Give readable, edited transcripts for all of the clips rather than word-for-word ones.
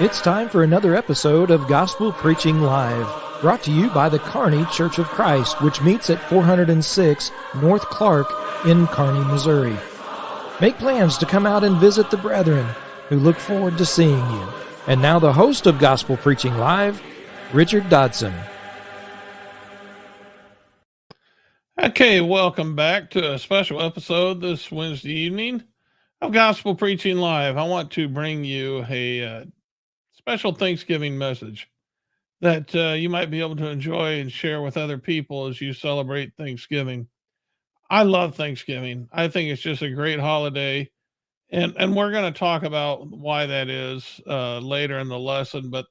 It's time for another episode of Gospel Preaching Live, brought to you by the Kearney Church of Christ, which meets at 406 North Clark in Kearney, Missouri. Make plans to come out and visit the brethren, who look forward to seeing you. And now the host of Gospel Preaching Live, Richard Dodson. Okay, welcome back to a special episode this Wednesday evening of Gospel Preaching Live. I want to bring you a special Thanksgiving message that you might be able to enjoy and share with other people as you celebrate Thanksgiving. I love Thanksgiving. I think it's just a great holiday, and we're going to talk about why that is later in the lesson. But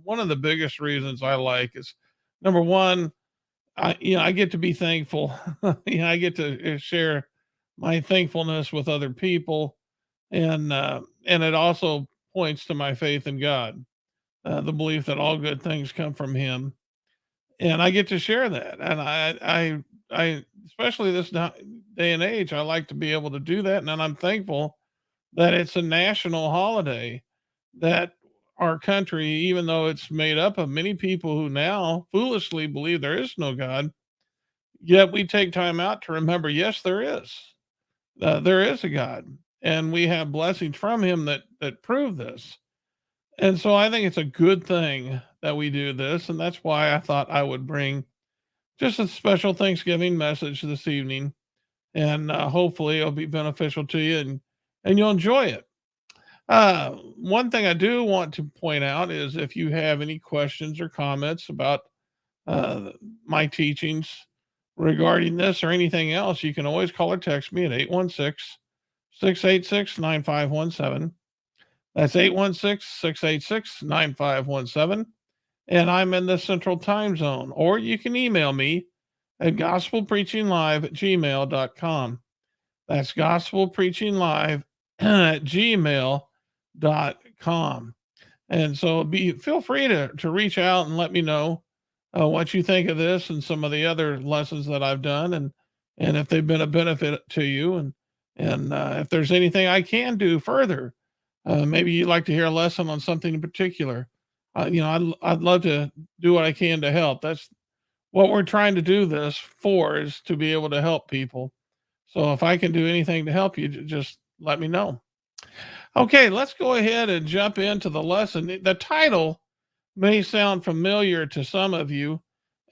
one of the biggest reasons I like is, number one, I get to be thankful. I get to share my thankfulness with other people, and it also points to my faith in God, the belief that all good things come from Him, and I get to share that. And I especially this day and age, I like to be able to do that, and I'm thankful that it's a national holiday that our country, even though it's made up of many people who now foolishly believe there is no God, yet we take time out to remember, yes, there is. There is a God, and we have blessings from Him that prove this. And so I think it's a good thing that we do this, and that's why I thought I would bring just a special Thanksgiving message this evening, and hopefully it'll be beneficial to you and you'll enjoy it. One thing I do want to point out is if you have any questions or comments about my teachings regarding this or anything else, you can always call or text me at 816-686-9517. That's 816-686-9517. And I'm in the Central Time Zone. Or you can email me at gospelpreachinglive@gmail.com. That's gospelpreachinglive@gmail.com. And so feel free to reach out and let me know what you think of this and some of the other lessons that I've done, and if they've been a benefit to you, and if there's anything I can do further. Maybe you'd like to hear a lesson on something in particular. I'd love to do what I can to help. That's what we're trying to do this for, is to be able to help people. So if I can do anything to help you, just let me know. Okay, let's go ahead and jump into the lesson. The title may sound familiar to some of you,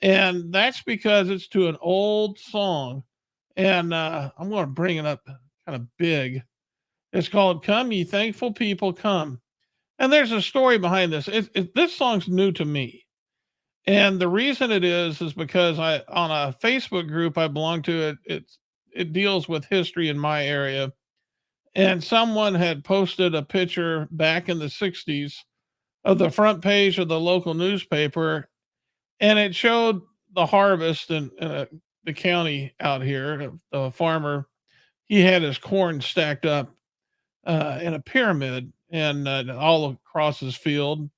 and that's because it's to an old song. And I'm going to bring it up kind of big. It's called "Come Ye Thankful People, Come." And there's a story behind this. This song's new to me. And the reason it is because on a Facebook group I belong to, it deals with history in my area. And someone had posted a picture back in the 60s of the front page of the local newspaper, and it showed the harvest in the county out here. The farmer, he had his corn stacked up in a pyramid, and all across his field.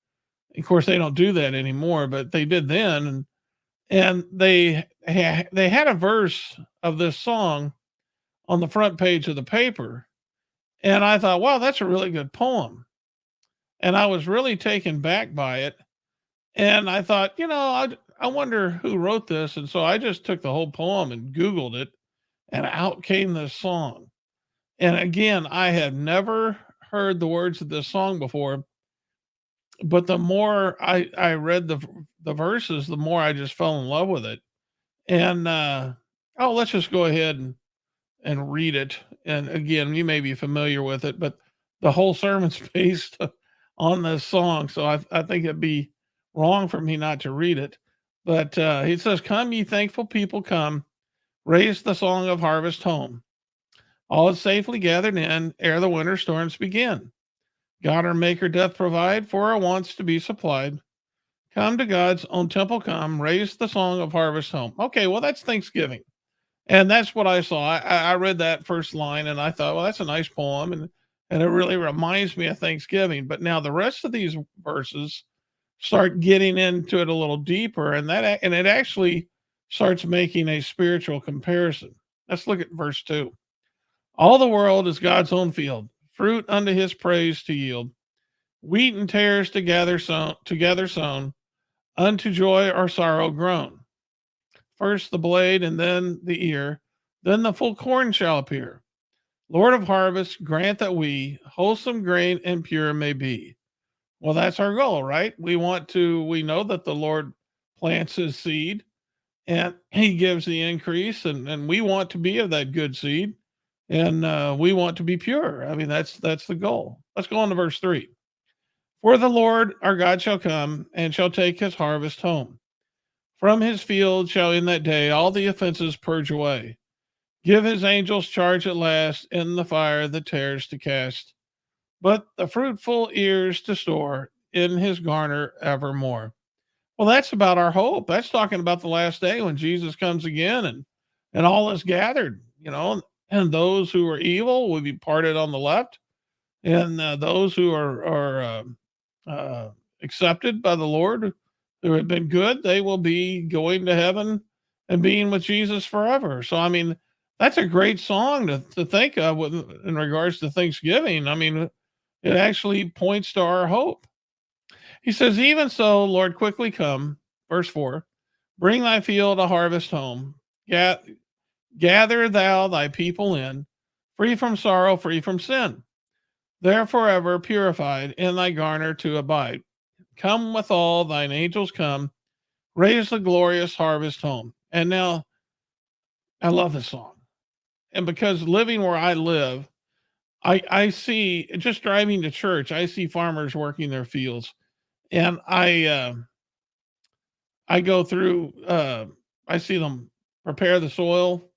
Of course, they don't do that anymore, but they did then. And they had a verse of this song on the front page of the paper. And I thought, wow, that's a really good poem. And I was really taken back by it. And I thought, I wonder who wrote this. And so I just took the whole poem and Googled it, and out came this song. And again, I had never heard the words of this song before, but the more I read the verses, the more I just fell in love with it. And let's just go ahead and read it. And again, you may be familiar with it, but the whole sermon's based on this song, so I think it'd be wrong for me not to read it. But it says, "Come, ye thankful people, come, raise the song of harvest home. All is safely gathered in ere the winter storms begin. God our Maker doth provide for our wants to be supplied. Come to God's own temple, come, raise the song of harvest home." Okay, well, that's Thanksgiving. And that's what I saw. I read that first line and I thought, well, that's a nice poem. And it really reminds me of Thanksgiving. But now the rest of these verses start getting into it a little deeper. And it actually starts making a spiritual comparison. Let's look at verse 2. "All the world is God's own field, fruit unto his praise to yield. wheat and tares together sown, unto joy or sorrow grown. First the blade and then the ear, then the full corn shall appear. Lord of harvest, grant that we wholesome grain and pure may be. Well, that's our goal, right? We know that the Lord plants his seed and he gives the increase, and we want to be of that good seed, and we want to be pure. I mean, that's the goal. Let's go on to verse 3. For the Lord our God shall come and shall take his harvest home. From his field shall in that day all the offenses purge away. Give his angels charge at last in the fire the tares to cast, but the fruitful ears to store in his garner evermore. Well, that's about our hope. That's talking about the last day when Jesus comes again, and all is gathered, and those who are evil will be parted on the left, and those who are accepted by the Lord, who have been good, they will be going to heaven and being with Jesus forever. So, I mean, that's a great song to think of in regards to Thanksgiving. I mean, it actually points to our hope. He says, even so, Lord, quickly come. Verse 4, bring thy field a harvest home. Gather thou thy people in, free from sorrow, free from sin. There forever purified in thy garner to abide. Come with all thine angels come, raise the glorious harvest home. And now I love this song. And because living where I live, I see, just driving to church, I see farmers working their fields. And I go through, I see them prepare the soil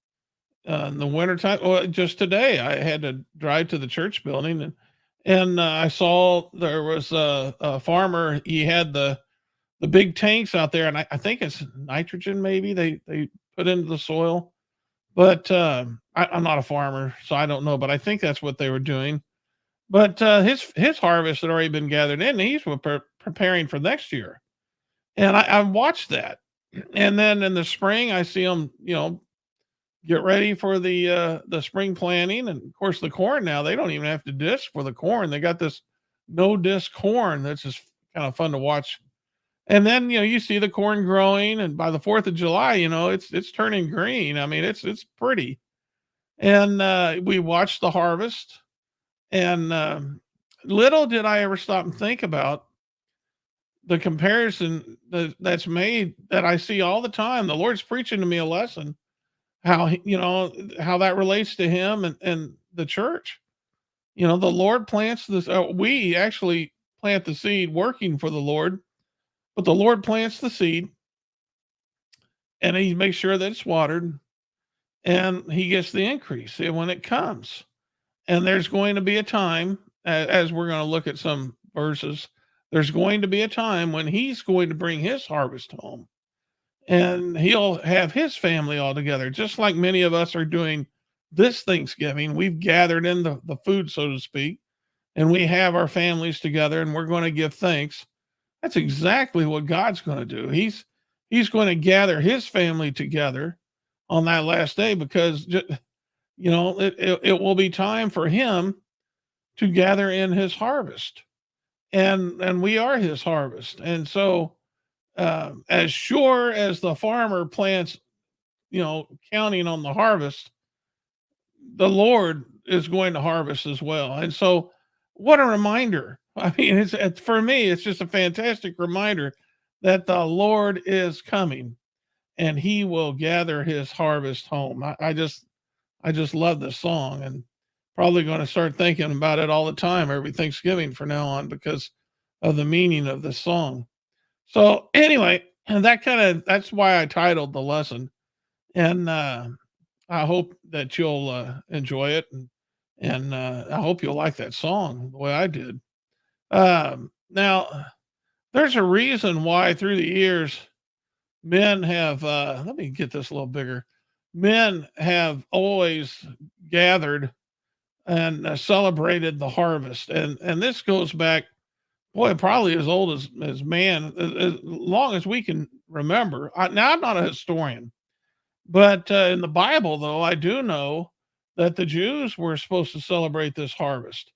in the wintertime. Well, just today, I had to drive to the church building, and I saw there was a farmer. He had the big tanks out there, and I think it's nitrogen. Maybe they put into the soil, but I'm not a farmer, so I don't know. But I think that's what they were doing. But his harvest had already been gathered in. And he's preparing for next year, and I watched that. And then in the spring, I see them, get ready for the spring planting, and of course the corn now they don't even have to disc for the corn. They got this no disc corn that's just kind of fun to watch. And then you see the corn growing, and by the 4th of July, it's turning green. I mean it's pretty. And we watched the harvest, and little did I ever stop and think about the comparison that's made that I see all the time. The Lord's preaching to me a lesson how that relates to him and the church. The Lord plants this. We actually plant the seed, working for the Lord, but the Lord plants the seed, and He makes sure that it's watered, and He gets the increase. And when it comes, and there's going to be a time, as we're going to look at some verses, there's going to be a time when He's going to bring His harvest home, and he'll have his family all together, just like many of us are doing this Thanksgiving. We've gathered in the food, so to speak, and we have our families together, and we're going to give thanks. That's exactly what God's going to do. He's going to gather his family together on that last day, because it will be time for him to gather in his harvest, and we are his harvest. And so as sure as the farmer plants, counting on the harvest, the Lord is going to harvest as well. And so, what a reminder! I mean, it's for me, it's just a fantastic reminder that the Lord is coming, and He will gather His harvest home. I just love this song, and probably going to start thinking about it all the time, every Thanksgiving from now on, because of the meaning of this song. So anyway, and that's why I titled the lesson, and I hope that you'll enjoy it, and I hope you'll like that song the way I did. Now, there's a reason why through the years men have. Let me get this a little bigger. Men have always gathered and celebrated the harvest, and this goes back. Boy, probably as old as man, as long as we can remember. Now, I'm not a historian, but in the Bible, though, I do know that the Jews were supposed to celebrate this harvest.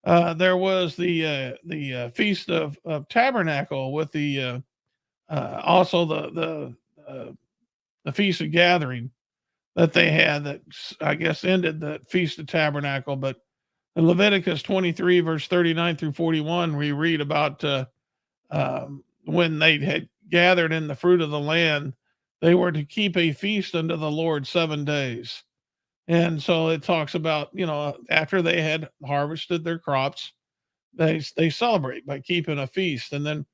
There was the Feast of Tabernacle with also the Feast of Gathering that they had that I guess ended the Feast of Tabernacle. But in Leviticus 23, verse 39 through 41, we read about when they had gathered in the fruit of the land, they were to keep a feast unto the Lord 7 days. And so it talks about, after they had harvested their crops, they celebrate by keeping a feast. And then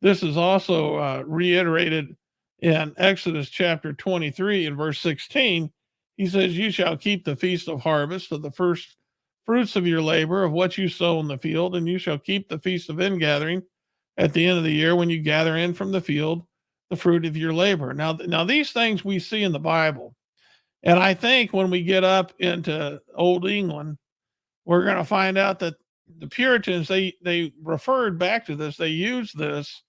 this is also reiterated in Exodus chapter 23 and verse 16. He says, "You shall keep the feast of harvest of the first fruits of your labor of what you sow in the field, and you shall keep the feast of ingathering at the end of the year when you gather in from the field the fruit of your labor." Now these things we see in the Bible, and I think when we get up into Old England, we're going to find out that the Puritans they referred back to this. They used this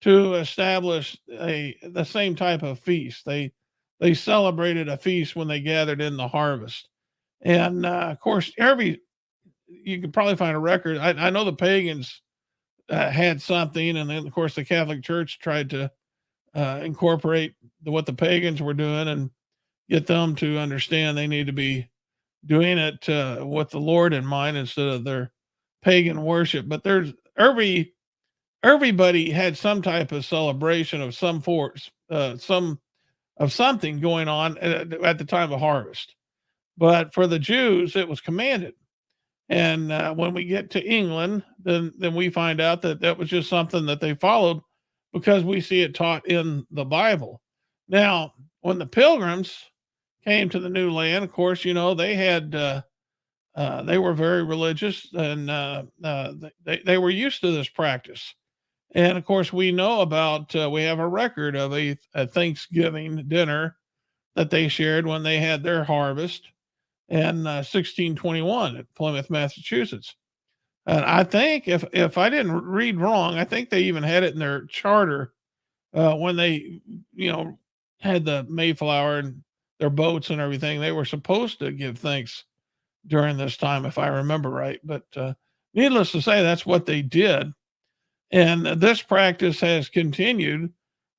to establish the same type of feast. They celebrated a feast when they gathered in the harvest, and of course, you could probably find a record. I know the pagans had something, and then of course the Catholic Church tried to incorporate what the pagans were doing and get them to understand they need to be doing it with the Lord in mind instead of their pagan worship. But there's everybody had some type of celebration of some force, some of something going on at the time of harvest. But for the Jews, it was commanded. And when we get to England, then we find out that that was just something that they followed because we see it taught in the Bible. Now, when the Pilgrims came to the new land, of course, they had they were very religious, and they were used to this practice. And of course, we know about we have a record of a Thanksgiving dinner that they shared when they had their harvest in 1621 at Plymouth, Massachusetts. And I think if I didn't read wrong, I think they even had it in their charter when they, had the Mayflower and their boats and everything. They were supposed to give thanks during this time, if I remember right. But needless to say, that's what they did. And this practice has continued,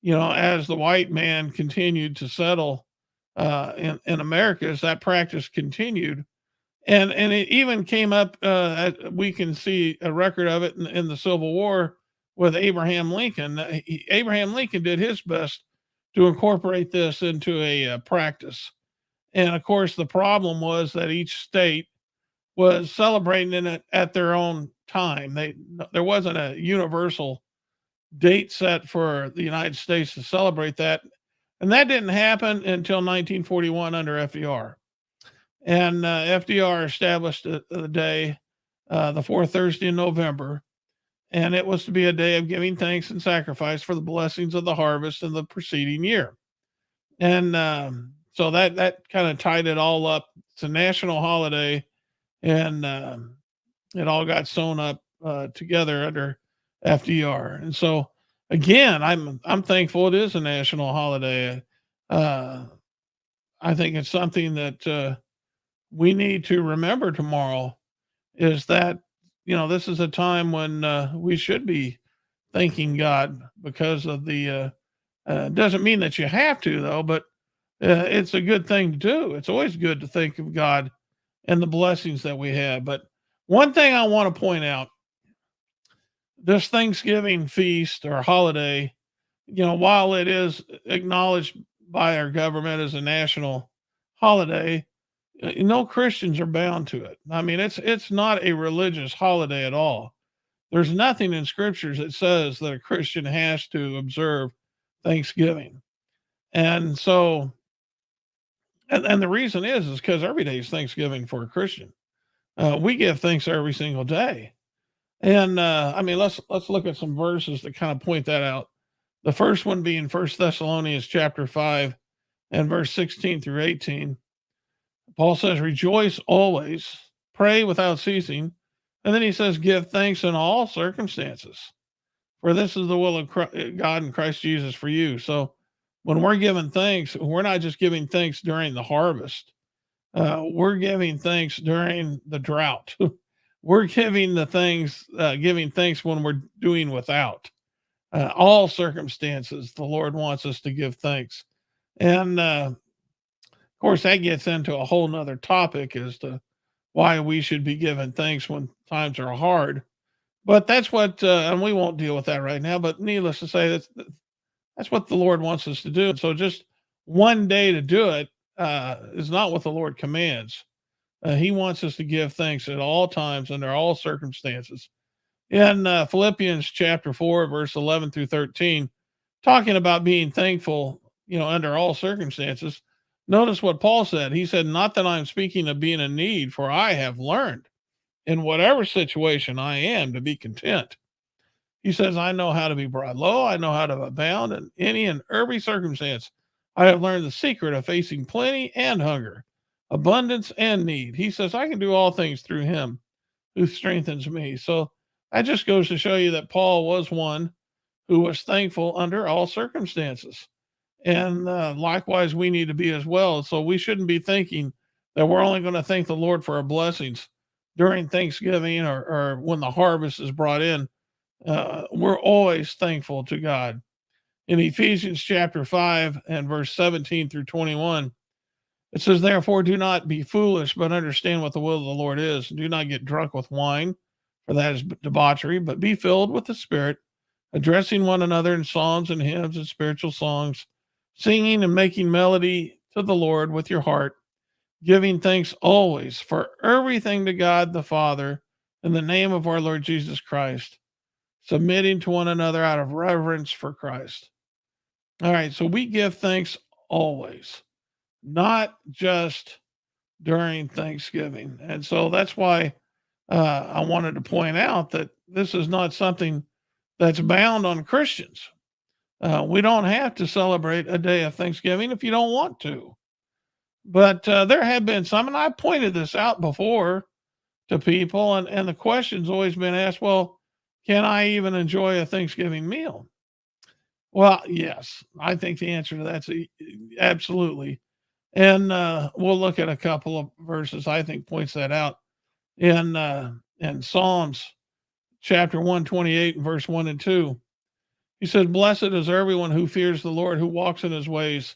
as the white man continued to settle in America, as that practice continued. And it even came up, we can see a record of it in the Civil War with Abraham Lincoln. Abraham Lincoln did his best to incorporate this into a practice. And of course, the problem was that each state was celebrating it at their own time. There wasn't a universal date set for the United States to celebrate that, and that didn't happen until 1941 under FDR. And FDR established the day, the fourth Thursday in November, and it was to be a day of giving thanks and sacrifice for the blessings of the harvest in the preceding year. And so that kind of tied it all up. It's a national holiday, and it all got sewn up together under FDR. And so again, I'm thankful it is a national holiday. Uh, I think it's something that we need to remember tomorrow is that this is a time when we should be thanking God because of the. Doesn't mean that you have to though, but it's a good thing to do. It's always good to think of God and the blessings that we have. But one thing I want to point out, this Thanksgiving feast or holiday, while it is acknowledged by our government as a national holiday, no Christians are bound to it. I mean, it's not a religious holiday at all. There's nothing in scriptures that says that a Christian has to observe Thanksgiving. And so, and the reason is because every day is Thanksgiving for a Christian. We give thanks every single day. And I mean, let's look at some verses that kind of point that out. The first one being First Thessalonians chapter 5 and verse 16 through 18. Paul says, "Rejoice always, pray without ceasing." And then he says, "Give thanks in all circumstances, for this is the will of God in Christ Jesus for you." So when we're giving thanks, we're not just giving thanks during the harvest. We're giving thanks during the drought. we're giving thanks when we're doing without. All circumstances, the Lord wants us to give thanks. And of course, that gets into a whole nother topic as to why we should be giving thanks when times are hard. But that's what, and we won't deal with that right now. But needless to say, that's what the Lord wants us to do. And so, just one day to do it is not what the Lord commands. He wants us to give thanks at all times under all circumstances. In Philippians chapter 4, verse 11 through 13, talking about being thankful, under all circumstances. Notice what Paul said. He said, "Not that I'm speaking of being in need, for I have learned in whatever situation I am to be content." He says, "I know how to be brought low. I know how to abound in any and every circumstance. I have learned the secret of facing plenty and hunger, abundance and need." He says, "I can do all things through him who strengthens me." So that just goes to show you that Paul was one who was thankful under all circumstances. And likewise, we need to be as well. So we shouldn't be thinking that we're only going to thank the Lord for our blessings during Thanksgiving or when the harvest is brought in. We're always thankful to God. In Ephesians chapter 5 and verse 17 through 21, it says, "Therefore, do not be foolish, but understand what the will of the Lord is. Do not get drunk with wine, for that is debauchery, but be filled with the Spirit, addressing one another in psalms and hymns and spiritual songs, singing and making melody to the Lord with your heart, giving thanks always for everything to God the Father in the name of our Lord Jesus Christ, submitting to one another out of reverence for Christ." All right, so we give thanks always, not just during Thanksgiving. And so that's why I wanted to point out that this is not something that's bound on Christians. We don't have to celebrate a day of Thanksgiving if you don't want to. But there have been some, and I pointed this out before to people, and the question's always been asked, well, can I even enjoy a Thanksgiving meal? Well, yes, I think the answer to that's absolutely. And we'll look at a couple of verses I think points that out in Psalms chapter 128 and verse 1 and 2. He said, "Blessed is everyone who fears the Lord, who walks in his ways."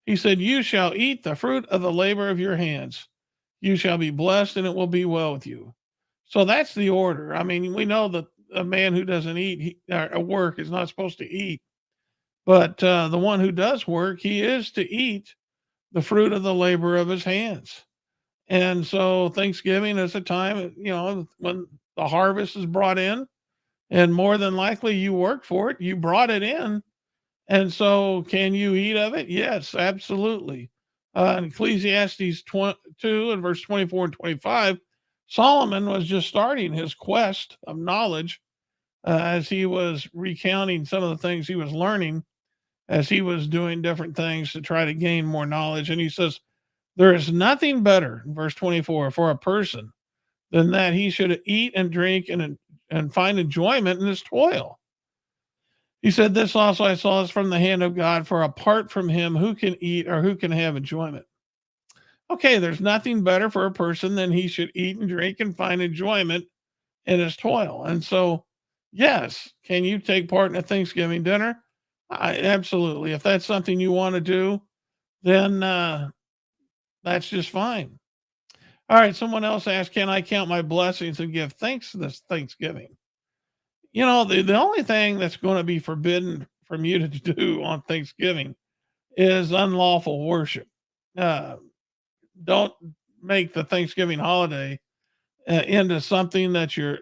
He said, "You shall eat the fruit of the labor of your hands. You shall be blessed, and it will be well with you." So that's the order. I mean, we know that a man who doesn't work is not supposed to eat, but the one who does work, he is to eat the fruit of the labor of his hands. And so Thanksgiving is a time, when the harvest is brought in, and more than likely you worked for it, you brought it in. And so can you eat of it? Yes, absolutely. In Ecclesiastes 2 and verse 24 and 25, Solomon was just starting his quest of knowledge as he was recounting some of the things he was learning as he was doing different things to try to gain more knowledge. And he says, "There is nothing better," in verse 24, "for a person than that he should eat and drink and find enjoyment in his toil." He said, "This also I saw is from the hand of God, for apart from him, who can eat or who can have enjoyment?" Okay, there's nothing better for a person than he should eat and drink and find enjoyment in his toil. And so, yes, can you take part in a Thanksgiving dinner? Absolutely. If that's something you want to do, then that's just fine. All right. Someone else asked, "Can I count my blessings and give thanks this Thanksgiving?" The only thing that's going to be forbidden from you to do on Thanksgiving is unlawful worship. Uh, don't make the Thanksgiving holiday into something that you're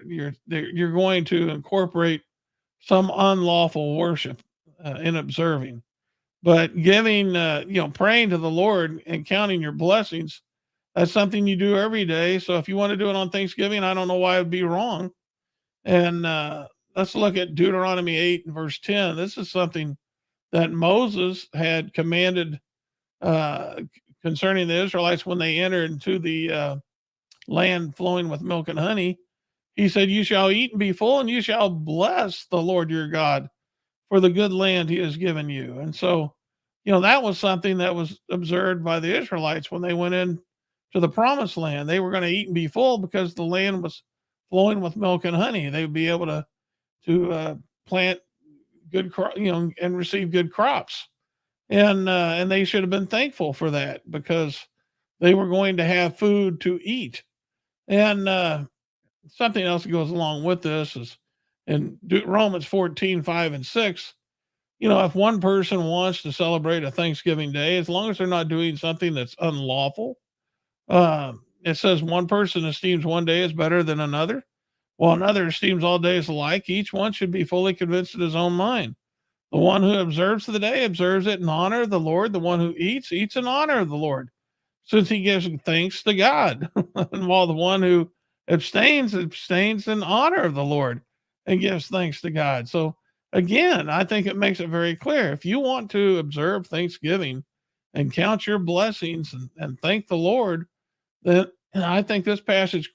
going to incorporate some unlawful worship in observing. But giving, praying to the Lord and counting your blessings, that's something you do every day. So if you want to do it on Thanksgiving, I don't know why it would be wrong. And let's look at Deuteronomy 8 and verse 10. This is something that Moses had commanded uh, concerning the Israelites when they entered into the land flowing with milk and honey. He said, "You shall eat and be full, and you shall bless the Lord your God for the good land he has given you." And so, that was something that was observed by the Israelites when they went in to the promised land. They were going to eat and be full because the land was flowing with milk and honey. They would be able to plant good and receive good crops. And they should have been thankful for that because they were going to have food to eat. And something else that goes along with this is in Romans 14:5 and 6. If one person wants to celebrate a Thanksgiving Day, as long as they're not doing something that's unlawful, it says one person esteems one day as better than another, while another esteems all days alike. Each one should be fully convinced in his own mind. The one who observes the day observes it in honor of the Lord. The one who eats in honor of the Lord, since he gives thanks to God. And while the one who abstains in honor of the Lord and gives thanks to God. So again, I think it makes it very clear. If you want to observe Thanksgiving and count your blessings and thank the Lord, then I think this passage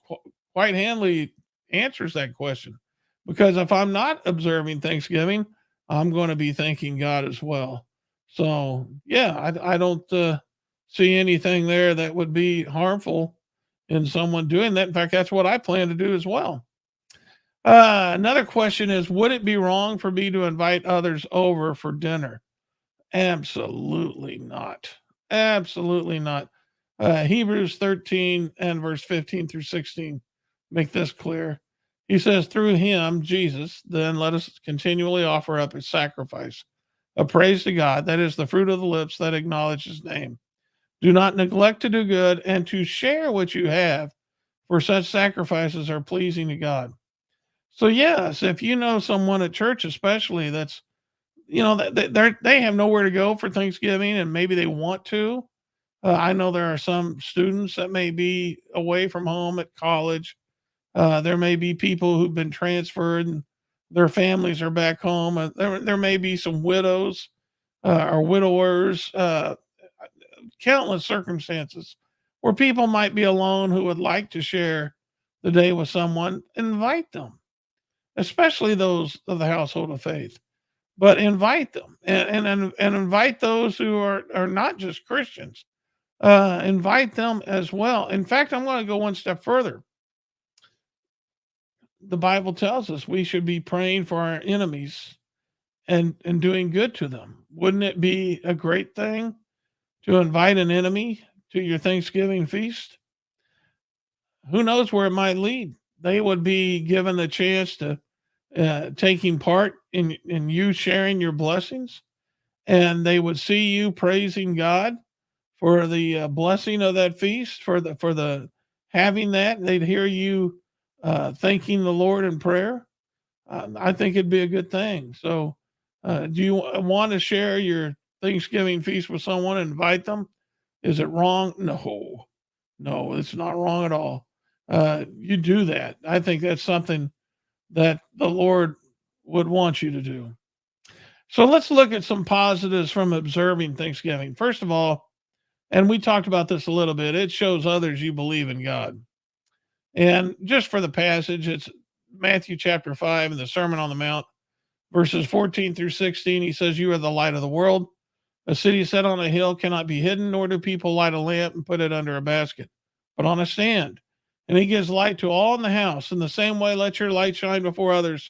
quite handily answers that question. Because if I'm not observing Thanksgiving, I'm going to be thanking God as well. So yeah, I don't see anything there that would be harmful in someone doing that. In fact, that's what I plan to do as well. Another question is, would it be wrong for me to invite others over for dinner? Absolutely not. Absolutely not. Hebrews 13 and verse 15 through 16 make this clear. He says, through him, Jesus, then let us continually offer up a sacrifice, a praise to God, that is the fruit of the lips that acknowledge his name. Do not neglect to do good and to share what you have, for such sacrifices are pleasing to God. So, yes, if you know someone at church, especially that's, they have nowhere to go for Thanksgiving and maybe they want to. I know there are some students that may be away from home at college. There may be people who've been transferred and their families are back home. There may be some widows or widowers, countless circumstances where people might be alone who would like to share the day with someone. Invite them, especially those of the household of faith. But invite them and invite those who are not just Christians. Invite them as well. In fact, I'm going to go one step further. The Bible tells us we should be praying for our enemies and doing good to them. Wouldn't it be a great thing to invite an enemy to your Thanksgiving feast? Who knows where it might lead? They would be given the chance to taking part in you sharing your blessings, and they would see you praising God for the blessing of that feast, for the having that. They'd hear you thanking the Lord in prayer. I think it'd be a good thing. So, do you want to share your Thanksgiving feast with someone and invite them? Is it wrong? No, no, it's not wrong at all. You do that. I think that's something that the Lord would want you to do. So let's look at some positives from observing Thanksgiving. First of all, and we talked about this a little bit, it shows others you believe in God. And just for the passage, it's Matthew chapter 5 in the Sermon on the Mount, verses 14 through 16. He says, you are the light of the world. A city set on a hill cannot be hidden, nor do people light a lamp and put it under a basket, but on a stand. And he gives light to all in the house. In the same way, let your light shine before others,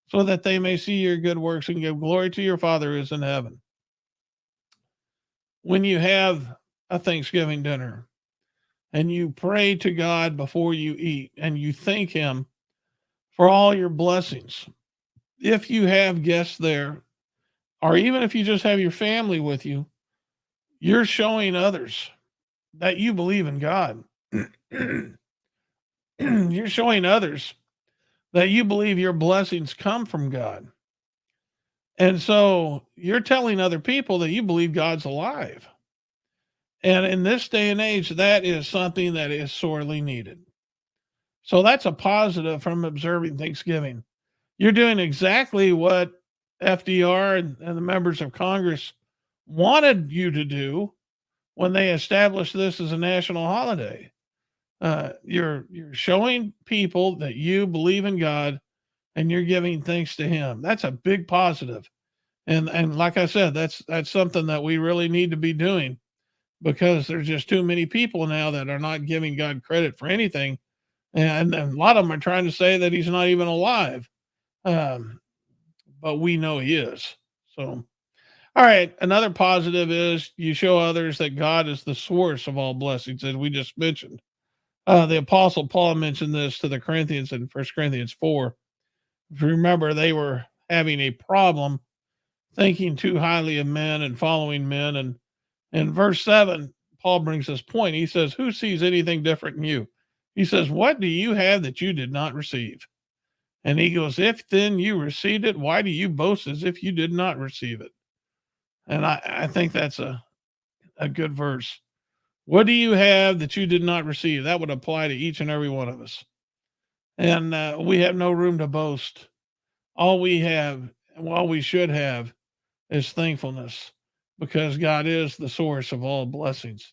so that they may see your good works and give glory to your Father who is in heaven. When you have a Thanksgiving dinner and you pray to God before you eat and you thank him for all your blessings, if you have guests there, or even if you just have your family with you, you're showing others that you believe in God. You're showing others that you believe your blessings come from God. And so you're telling other people that you believe God's alive. And in this day and age, that is something that is sorely needed. So that's a positive from observing Thanksgiving. You're doing exactly what FDR and the members of Congress wanted you to do when they established this as a national holiday. You're showing people that you believe in God and you're giving thanks to him. That's a big positive. And like I said, that's something that we really need to be doing, because there's just too many people now that are not giving God credit for anything And a lot of them are trying to say that he's not even alive. Um, but we know he is. So, all right. Another positive is you show others that God is the source of all blessings, as we just mentioned. The Apostle Paul mentioned this to the Corinthians in 1 Corinthians 4. If you remember, they were having a problem thinking too highly of men and following men. And in verse 7, Paul brings this point. He says, who sees anything different in you? He says, what do you have that you did not receive? And he goes, if then you received it, why do you boast as if you did not receive it? And I think that's a good verse. What do you have that you did not receive? That would apply to each and every one of us. And we have no room to boast. All we have, all we should have, is thankfulness, because God is the source of all blessings.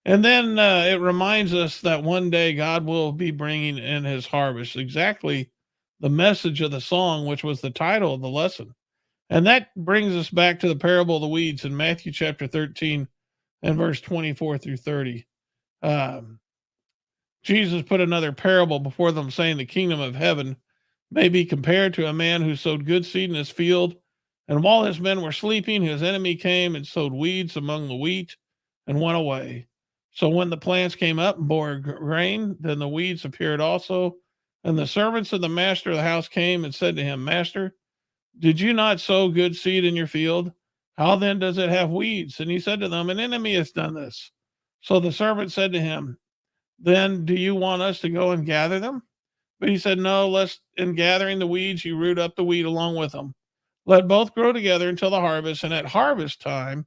And then it reminds us that one day God will be bringing in his harvest. Exactly the message of the song, which was the title of the lesson. And that brings us back to the parable of the weeds in Matthew chapter 13 and verse 24 through 30. Um, Jesus put another parable before them, saying, the kingdom of heaven may be compared to a man who sowed good seed in his field. And while his men were sleeping, his enemy came and sowed weeds among the wheat and went away. So when the plants came up and bore grain, then the weeds appeared also. And the servants of the master of the house came and said to him, Master, did you not sow good seed in your field? How then does it have weeds? And he said to them, an enemy has done this. So the servant said to him, then do you want us to go and gather them? But he said, no, lest in gathering the weeds, you root up the wheat along with them. Let both grow together until the harvest. And at harvest time,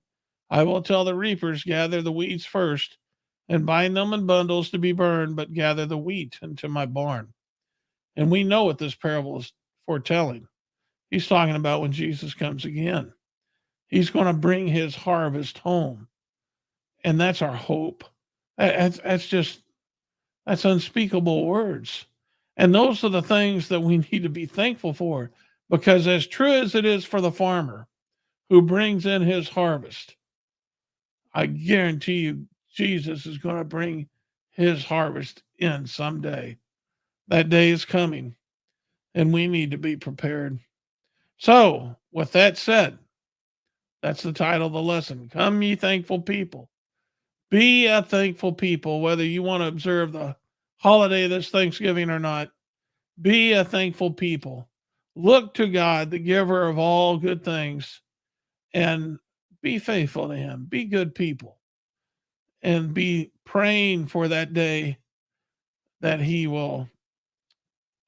I will tell the reapers, gather the weeds first and bind them in bundles to be burned, but gather the wheat into my barn. And we know what this parable is foretelling. He's talking about when Jesus comes again. He's going to bring his harvest home. And that's our hope. That's unspeakable words. And those are the things that we need to be thankful for, because as true as it is for the farmer who brings in his harvest, I guarantee you Jesus is going to bring his harvest in someday. That day is coming, and we need to be prepared. So, with that said, that's the title of the lesson. Come, ye thankful people. Be a thankful people, whether you want to observe the holiday this Thanksgiving or not. Be a thankful people. Look to God, the giver of all good things, and be faithful to him. Be good people, and be praying for that day that he will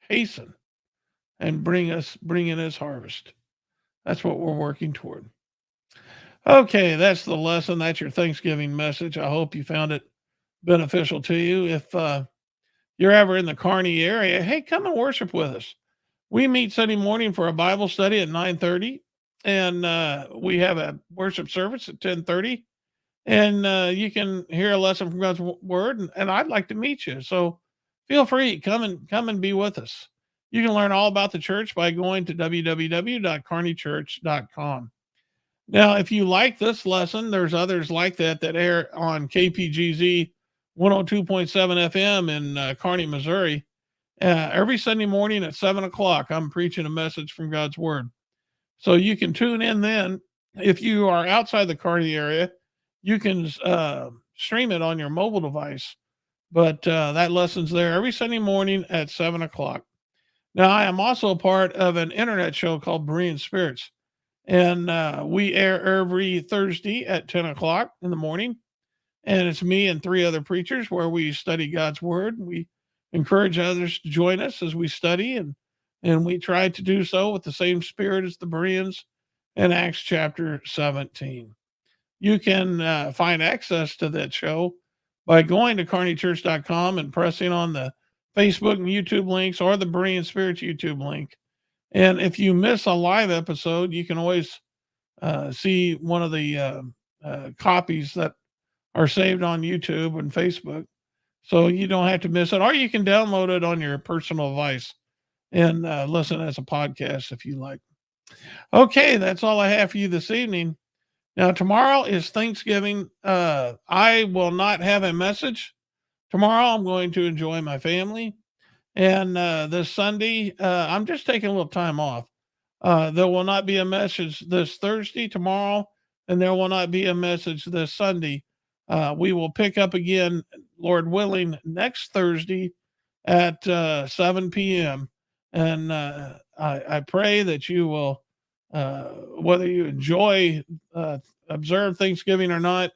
hasten and bring in his harvest. That's what we're working toward. Okay, that's the lesson. That's your Thanksgiving message. I hope you found it beneficial to you. If you're ever in the Kearney area, hey, come and worship with us. We meet Sunday morning for a Bible study at 9:30, and we have a worship service at 10:30. And you can hear a lesson from God's word, and I'd like to meet you. So feel free, come and be with us. You can learn all about the church by going to www.kearneychurch.com. Now, if you like this lesson, there's others like that air on KPGZ 102.7 FM in Kearney, Missouri. Every Sunday morning at 7 o'clock, I'm preaching a message from God's word. So you can tune in then. If you are outside the Kearney area, you can stream it on your mobile device. But that lesson's there every Sunday morning at 7 o'clock. Now, I am also a part of an internet show called Berean Spirits. And we air every Thursday at 10 o'clock in the morning. And it's me and 3 other preachers where we study God's word. We encourage others to join us as we study, and we try to do so with the same spirit as the Bereans in Acts chapter 17. You can find access to that show by going to kearneychurch.com and pressing on the Facebook and YouTube links or the Berean Spirits YouTube link. And if you miss a live episode, you can always see one of the copies that are saved on YouTube and Facebook. So you don't have to miss it, or you can download it on your personal device and listen as a podcast if you like. Okay, that's all I have for you this evening. Now, tomorrow is Thanksgiving. I will not have a message. Tomorrow, I'm going to enjoy my family. And this Sunday, I'm just taking a little time off. There will not be a message this Thursday, tomorrow, and there will not be a message this Sunday. We will pick up again, Lord willing, next Thursday at 7 p.m. And I pray that you will, whether you enjoy, observe Thanksgiving or not,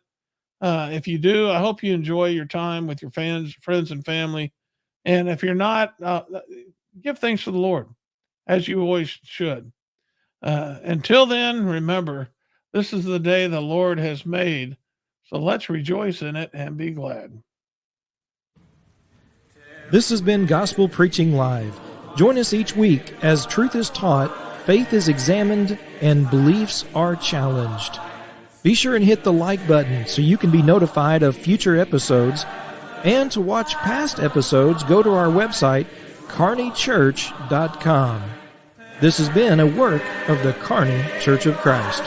if you do, I hope you enjoy your time with your friends and family. And if you're not, give thanks to the Lord, as you always should. Until then, remember, this is the day the Lord has made. So let's rejoice in it and be glad. This has been Gospel Preaching Live. Join us each week as truth is taught, faith is examined, and beliefs are challenged. Be sure and hit the like button so you can be notified of future episodes. And to watch past episodes, go to our website, kearneychurch.com. This has been a work of the Kearney Church of Christ.